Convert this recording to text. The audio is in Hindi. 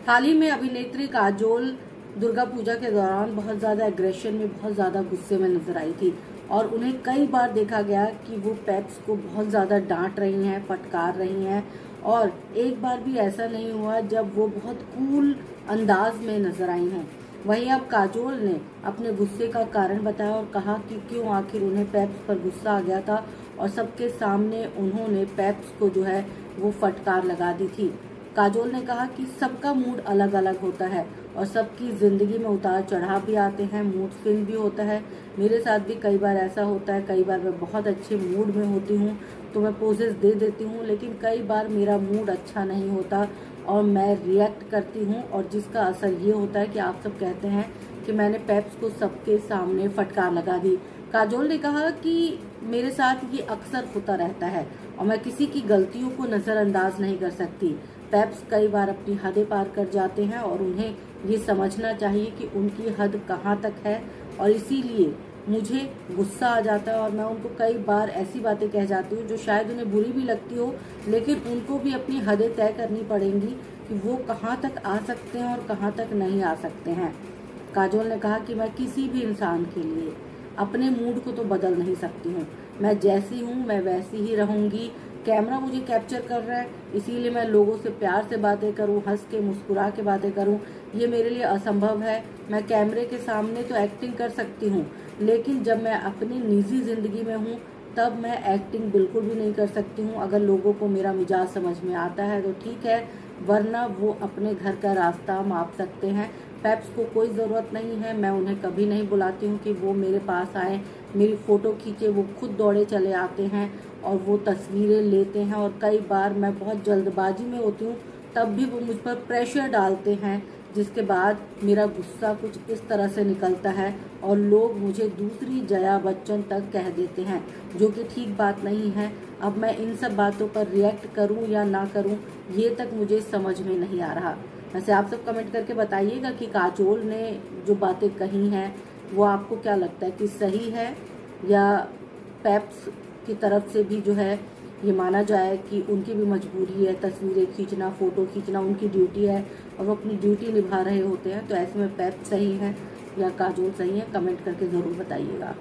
हाल ही में अभिनेत्री काजोल दुर्गा पूजा के दौरान बहुत ज्यादा एग्रेशन में, बहुत ज्यादा गुस्से में नजर आई थी और उन्हें कई बार देखा गया कि वो पेप्स को बहुत ज्यादा डांट रही हैं, फटकार रही हैं और एक बार भी ऐसा नहीं हुआ जब वो बहुत कूल अंदाज में नजर आई हैं। वहीं अब काजोल ने अपने गुस्से का कारण बताया और कहा कि क्यों आखिर उन्हें पेप्स पर गुस्सा आ गया था और सबके सामने उन्होंने पेप्स को जो है वो फटकार लगा दी थी। काजोल ने कहा कि सबका मूड अलग अलग होता है और सबकी जिंदगी में उतार चढ़ाव भी आते हैं, मूड स्विंग भी होता है। मेरे साथ भी कई बार ऐसा होता है, कई बार मैं बहुत अच्छे मूड में होती हूँ तो मैं पोजेस दे देती हूँ, लेकिन कई बार मेरा मूड अच्छा नहीं होता और मैं रिएक्ट करती हूँ और जिसका असर ये होता है कि आप सब कहते हैं कि मैंने पेप्स को सबके सामने फटकार लगा दी। काजोल ने कहा कि मेरे साथ ये अक्सर होता रहता है और मैं किसी की गलतियों को नजरअंदाज नहीं कर सकती। पेप्स कई बार अपनी हदें पार कर जाते हैं और उन्हें ये समझना चाहिए कि उनकी हद कहाँ तक है और इसीलिए मुझे गुस्सा आ जाता है और मैं उनको कई बार ऐसी बातें कह जाती हूँ जो शायद उन्हें बुरी भी लगती हो, लेकिन उनको भी अपनी हदें तय करनी पड़ेंगी कि वो कहाँ तक आ सकते हैं और कहाँ तक नहीं आ सकते हैं। काजोल ने कहा कि मैं किसी भी इंसान के लिए अपने मूड को तो बदल नहीं सकती हूँ, मैं जैसी हूँ मैं वैसी ही रहूंगी। कैमरा मुझे कैप्चर कर रहा है इसीलिए मैं लोगों से प्यार से बातें करूं, हंस के मुस्कुरा के बातें करूं, ये मेरे लिए असंभव है। मैं कैमरे के सामने तो एक्टिंग कर सकती हूं, लेकिन जब मैं अपनी निजी जिंदगी में हूं तब मैं एक्टिंग बिल्कुल भी नहीं कर सकती हूं। अगर लोगों को मेरा मिजाज समझ में आता है तो ठीक है, वरना वो अपने घर का रास्ता माप सकते हैं। पेप्स को कोई ज़रूरत नहीं है, मैं उन्हें कभी नहीं बुलाती हूँ कि वो मेरे पास आए, मेरी फ़ोटो खींचे। वो खुद दौड़े चले आते हैं और वो तस्वीरें लेते हैं और कई बार मैं बहुत जल्दबाजी में होती हूँ तब भी वो मुझ पर प्रेशर डालते हैं, जिसके बाद मेरा गुस्सा कुछ इस तरह से निकलता है और लोग मुझे दूसरी जया बच्चन तक कह देते हैं, जो कि ठीक बात नहीं है। अब मैं इन सब बातों पर रिएक्ट करूं या ना करूं ये तक मुझे समझ में नहीं आ रहा। वैसे आप सब कमेंट करके बताइएगा कि काजोल ने जो बातें कही हैं वो आपको क्या लगता है कि सही है या पेप्स की तरफ से भी जो है ये माना जाए कि उनकी भी मजबूरी है, तस्वीरें खींचना, फोटो खींचना उनकी ड्यूटी है और वो अपनी ड्यूटी निभा रहे होते हैं। तो ऐसे में पेप्स सही है या काजोल सही है, कमेंट करके ज़रूर बताइएगा।